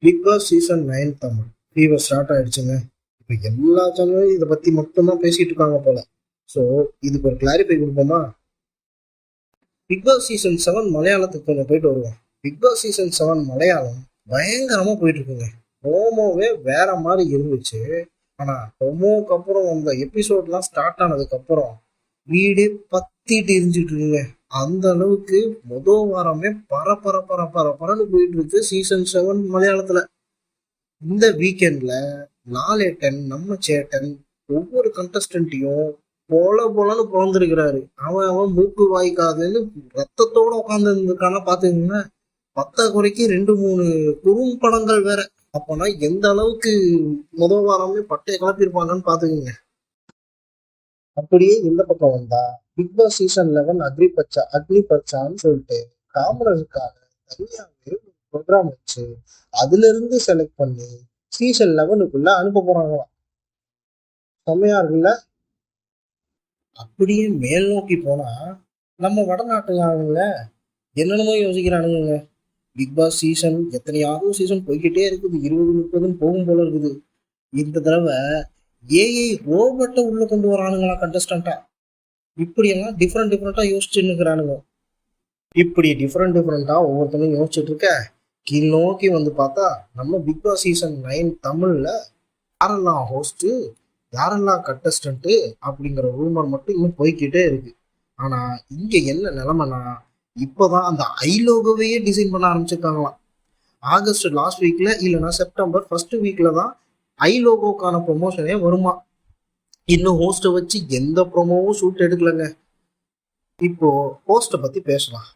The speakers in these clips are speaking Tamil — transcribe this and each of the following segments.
Big Boss season 9 Tamil fever start ஆயிடுச்சுங்க. இப்போ எல்லா சேனலும் இதை பத்தி மட்டும்தான் பேசிட்டு இருக்காங்க போல. ஸோ இதுக்கு ஒரு கிளாரிஃபை கொடுப்போமா? பிக் பாஸ் சீசன் 7 மலையாளத்துக்கு கொஞ்சம் போயிட்டு வருவோம். பிக் பாஸ் சீசன் 7 மலையாளம் பயங்கரமா போயிட்டு இருக்குங்க. ப்ரோமோவே வேற மாதிரி இருந்துச்சு. ஆனா ப்ரோமோக்கு அப்புறம் அந்த எபிசோட்லாம் ஸ்டார்ட் ஆனதுக்கு அப்புறம் வீடே பத்திட்டு எரிஞ்சிட்டு இருக்குங்க. அந்த அளவுக்கு முதல் வாரமே பரன்னு போயிட்டு இருக்கு சீசன் 7 மலையாளத்துல. இந்த வீக்கெண்ட்ல லாலேட்டன் நம்ம சேட்டன் ஒவ்வொரு கண்டஸ்டன்ட்டையும் போலன்னு பிறந்திருக்கிறாரு. அவன் மூக்கு வாய்க்காதுன்னு ரத்தத்தோட உட்காந்து இருந்திருக்கானா பாத்துக்கோங்க. குறைக்கு 2-3 குறும்படங்கள் வேற. அப்பனா எந்த அளவுக்கு முதல் வாரமே பட்டையை கிளப்பியிருப்பாங்கன்னு பாத்துக்கோங்க. அப்படியே இந்த பக்கம் வந்தா பிக் பாஸ் சீசன் 11 அக்னி பச்சான்னு சொல்லிட்டு காமனருக்காக தனியாவே ப்ரோக்ராம் வச்சு அதுல இருந்து செலக்ட் பண்ணி சீசன் 11க்குள்ள அனுப்ப போறாங்களாம். செம்மையா இருக்குல்ல? அப்படியே மேல் நோக்கி போனா நம்ம வடநாட்டுல என்னென்னமோ யோசிக்கிறானுங்க. பிக் பாஸ் சீசன் எத்தனையாவது சீசன் போய்கிட்டே இருக்குது, 20-30 போகும் போல இருக்குது. இந்த தடவை ஏஐ ரோபோட்டை உள்ள கொண்டு வரானுங்களா கண்டஸ்டண்டா. இப்படியெல்லாம் டிஃப்ரெண்டா யோசிச்சுன்னு இருக்கிறானுங்க. இப்படி டிஃப்ரெண்டா ஒவ்வொருத்தனும் யோசிச்சுட்டு இருக்க கீழ் நோக்கி வந்து பார்த்தா நம்ம பிக் பாஸ் சீசன் 9 தமிழ்ல யாரெல்லாம் ஹோஸ்ட், யாரெல்லாம் கண்டஸ்டன்ட் அப்படிங்கிற ரூமர் மட்டும் இன்னும் போய்கிட்டே இருக்கு. ஆனா இங்க என்ன நிலைமைனா, இப்போதான் அந்த ஐலோகோவையே டிசைன் பண்ண ஆரம்பிச்சிருக்காங்களாம். ஆகஸ்ட் லாஸ்ட் வீக்ல இல்லைன்னா செப்டம்பர் ஃபர்ஸ்ட் வீக்ல தான் ஐலோகோக்கான ப்ரொமோஷனே வருமா. இன்னும் ஹோஸ்ட்டை வச்சு எந்த ப்ரொமோவும் ஷூட் எடுக்கலங்க. இப்போ ஹோஸ்ட்டை பத்தி பேசலாம்.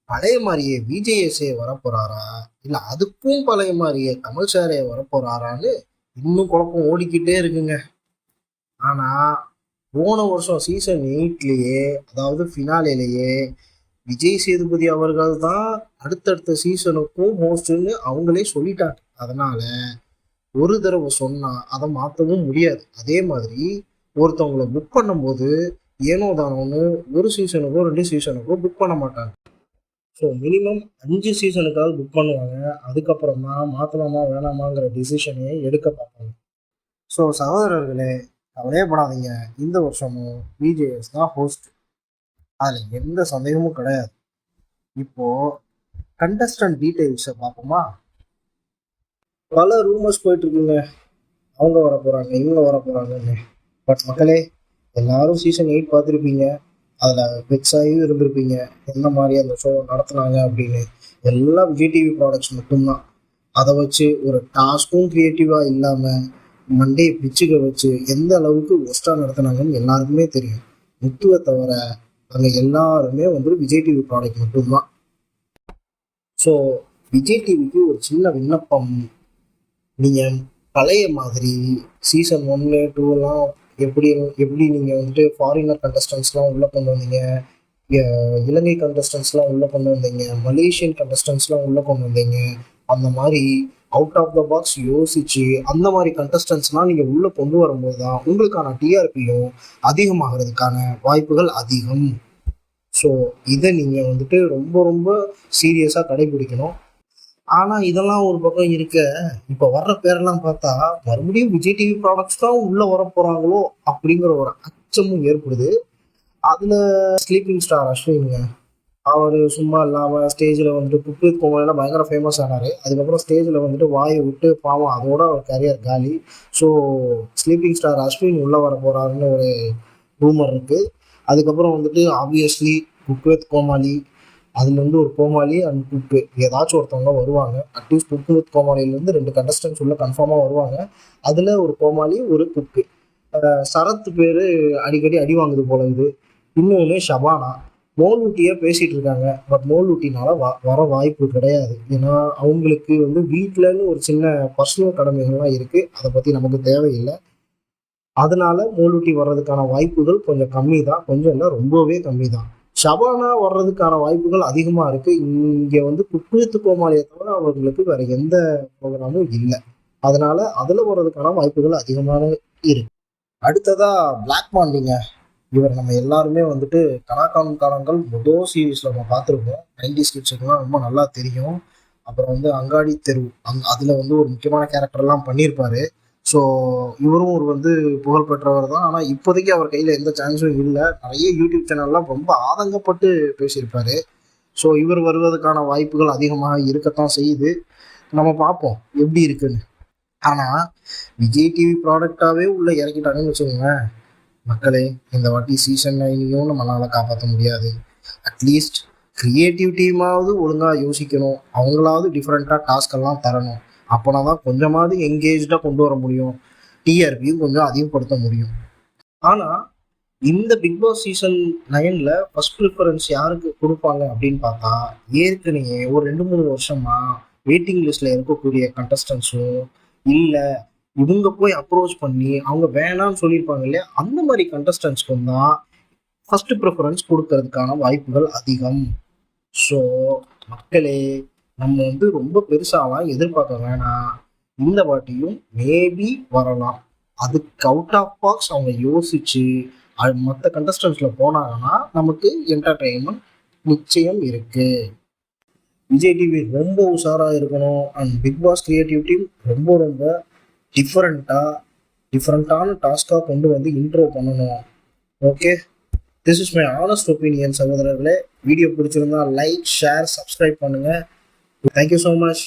பழைய மாதிரியே விஜேஎஸ்ஏ வரப்போறாரா இல்ல அதுக்கும் பழைய மாதிரியே கமல் சாரே வரப்போறாரான்னு இன்னும் குழப்பம் ஓடிக்கிட்டே இருக்குங்க. ஆனா போன வருஷம் சீசன் 8லயே, அதாவது ஃபினாலேயே விஜய் சேதுபதி அவர்கள் தான் அடுத்தடுத்த சீசனுக்கும் ஹோஸ்ட்னு அவங்களே சொல்லிட்டாங்க. அதனால ஒரு தடவை சொன்னா அதை மாற்றவும் முடியாது. அதே மாதிரி ஒருத்தவங்களை புக் பண்ணும்போது ஏனோ தானோன்னு ஒரு சீசனுக்கோ 2 சீசனுக்கோ புக் பண்ண மாட்டாங்க. ஸோ மினிமம் 5 சீசனுக்காவது புக் பண்ணுவாங்க. அதுக்கப்புறம் தான் மாற்றலாமா வேணாமாங்கிற டிசிஷனையே எடுக்க பார்ப்பாங்க. ஸோ சகோதரர்களே, கவலையே படாதீங்க. இந்த வருஷமும் விஜேஎஸ் தான் ஹோஸ்ட், அதில் எந்த சந்தேகமும் கிடையாது. இப்போ கண்டஸ்டன்ட் டீட்டெயில்ஸை பார்ப்போமா? பல ரூமர்ஸ் போயிட்டு இருக்குங்க. அவங்க வர போறாங்க, இவங்க வர போறாங்கன்னு. பட் மக்களே, எல்லாரும் சீசன் 8 பார்த்துருப்பீங்க. அதில் வெக்ஸாயும் இருந்திருப்பீங்க எந்த மாதிரி அந்த ஷோ நடத்துனாங்க அப்படின்னு. எல்லாம் விஜய் டிவி ப்ராடக்ட்ஸ் மட்டும்தான். அதை வச்சு ஒரு டாஸ்க்கும் க்ரியேட்டிவாக இல்லாமல் மண்டே பிச்சுக்க வச்சு எந்த அளவுக்கு ஒஸ்ட்டாக நடத்துனாங்கன்னு எல்லாருக்குமே தெரியும். முத்துவை தவிர அங்கே எல்லாருமே விஜய் டிவி ப்ராடக்ட் மட்டும்தான். ஸோ விஜய் டிவிக்கு ஒரு சின்ன விண்ணப்பம். நீங்கள் பழைய மாதிரி சீசன் 1, 2 எப்படி எப்படி நீங்கள் ஃபாரினர் கண்டஸ்டன்ஸ்லாம் உள்ளே கொண்டு வந்தீங்க, இலங்கை கண்டஸ்டன்ஸ்லாம் உள்ளே கொண்டு வந்தீங்க, மலேசியன் கண்டஸ்டன்ஸ்லாம் உள்ளே கொண்டு வந்தீங்க, அந்த மாதிரி அவுட் ஆஃப் த பாக்ஸ் யோசிச்சு அந்த மாதிரி கண்டஸ்டன்ஸ்லாம் நீங்கள் உள்ளே கொண்டு வரும்போது தான் உங்களுக்கான டிஆர்பியும் அதிகமாகிறதுக்கான வாய்ப்புகள் அதிகம். ஸோ இதை நீங்கள் ரொம்ப சீரியஸாக கடைபிடிக்கணும். ஆனால் இதெல்லாம் ஒரு பக்கம் இருக்க, இப்போ வர்ற பேரெல்லாம் பார்த்தா மறுபடியும் விஜய் டிவி ப்ராடக்ட்ஸ் தான் உள்ளே வர போகிறாங்களோ அப்படிங்கிற ஒரு அச்சமும் ஏற்படுது. அதில் ஸ்லீப்பிங் ஸ்டார் அஸ்வினுங்க, அவர் சும்மா இல்லாமல் ஸ்டேஜில் குக் வித் கோமாளிலாம் பயங்கர ஃபேமஸ் ஆனார். அதுக்கப்புறம் ஸ்டேஜில் வாயை விட்டு பாவம் அதோட அவர் கரியர் காலி. ஸோ ஸ்லீப்பிங் ஸ்டார் அஸ்வின் உள்ளே வர போகிறாருன்னு ஒரு ரூமர் இருக்குது. அதுக்கப்புறம் ஆப்வியஸ்லி குக் வித் கோமாளி, அதுலேருந்து ஒரு கோமாளி அண்ட் குக்கு ஏதாச்சும் ஒருத்தவங்க வருவாங்க. அட்லீஸ்ட் குக் வித் கோமாளிலேருந்து 2 கண்டஸ்டன்ஸ் உள்ள கன்ஃபார்மாக வருவாங்க. அதில் ஒரு கோமாளி, ஒரு குக்கு. சரத் பேர் அடிக்கடி அடி வாங்குது போல இது. இன்னொன்று ஷபானா, மோலூட்டியாக பேசிகிட்டு இருக்காங்க. பட் மோலூட்டினால வர வாய்ப்பு கிடையாது. ஏன்னா அவங்களுக்கு வீட்டிலன்னு ஒரு சின்ன பர்சனல் கடமைகள்லாம் இருக்குது. அதை பற்றி நமக்கு தேவையில்லை. அதனால மோலூட்டி வர்றதுக்கான வாய்ப்புகள் கொஞ்சம் கம்மி தான். கொஞ்சம் இல்லை, ரொம்பவே கம்மி தான். ஷபானா வர்றதுக்கான வாய்ப்புகள் அதிகமாக இருக்குது. இங்கே குக் வித் கோமாளியை தவிர அவர்களுக்கு வேற எந்த ப்ரோக்ராமும் இல்லை. அதனால அதில் வர்றதுக்கான வாய்ப்புகள் அதிகமான இருக்கு. அடுத்ததா பிளாக் பாண்டிங்க. இவர் நம்ம எல்லாருமே கலாக்காலம் காலங்கள் முதல் சீரீஸ்ல நம்ம பார்த்துருப்போம். 90s கிட்ஸுக்குலாம் ரொம்ப நல்லா தெரியும். அப்புறம் வந்து அங்காடி தெரு அதில் வந்து ஒரு முக்கியமான கேரக்டர்லாம் பண்ணியிருப்பாரு. ஸோ இவரும் ஒரு வந்து புகழ்பெற்றவர் தான். ஆனால் இப்போதைக்கு அவர் கையில் எந்த சான்ஸும் இல்லை. நிறைய யூடியூப் சேனல்லாம் ரொம்ப ஆதங்கப்பட்டு பேசியிருப்பாரு. ஸோ இவர் வருவதற்கான வாய்ப்புகள் அதிகமாக இருக்கத்தான் செய்யுது. நம்ம பார்ப்போம் எப்படி இருக்குன்னு. ஆனால் விஜய் டிவி ப்ராடக்டாகவே உள்ள இறக்கிட்டாங்கன்னு வச்சுக்கோங்களேன், மக்களே இந்த வாட்டி சீசன் 9 நம்மளால் காப்பாற்ற முடியாது. அட்லீஸ்ட் கிரியேட்டிவ் டீமாவது ஒழுங்காக யோசிக்கணும். அவங்களாவது டிஃப்ரெண்ட்டாக டாஸ்கெல்லாம் தரணும். அப்போனா தான் கொஞ்சமாவது எங்கேஜாக கொண்டு வர முடியும். டிஆர்பியும் கொஞ்சம் அதிகப்படுத்த முடியும். ஆனால் இந்த பிக் பாஸ் சீசன் 9ல் ஃபர்ஸ்ட் ப்ரிஃபரன்ஸ் யாருக்கு கொடுப்பாங்க அப்படின்னு பார்த்தா, ஏற்கனவே ஒரு 2-3 வருஷமா வெயிட்டிங் லிஸ்ட்டில் இருக்கக்கூடிய கண்டஸ்டன்ஸும் இல்லை, இவங்க போய் அப்ரோச் பண்ணி அவங்க வேணாம்னு சொல்லியிருப்பாங்க இல்லையா, அந்த மாதிரி கண்டஸ்டன்ஸ்க்கும் தான் ஃபர்ஸ்ட் ப்ரிஃபரன்ஸ் கொடுக்கறதுக்கான வாய்ப்புகள் அதிகம். ஸோ மக்களே, நம்ம வந்து ரொம்ப பெருசாலாம் எதிர்பார்க்க வேணாம். இந்த வாட்டியும் மேபி வரலாம். அதுக்கு அவுட் ஆஃப் பாக்ஸ் அவங்க யோசிச்சு மற்ற கண்டஸ்டன்ஸில் போனாங்கன்னா நமக்கு என்டர்டெயின்மெண்ட் நிச்சயம் இருக்கு. விஜய் டிவி ரொம்ப உஷாராக இருக்கணும். And Bigg Boss creative team ரொம்ப ரொம்ப டிஃப்ரெண்ட்டான டாஸ்காக கொண்டு வந்து இன்ட்ரோ பண்ணணும். Okay, this is my honest opinion சகோதரர்களே. வீடியோ பிடிச்சிருந்தா லைக், ஷேர், சப்ஸ்கிரைப் பண்ணுங்கள். Thank you so much.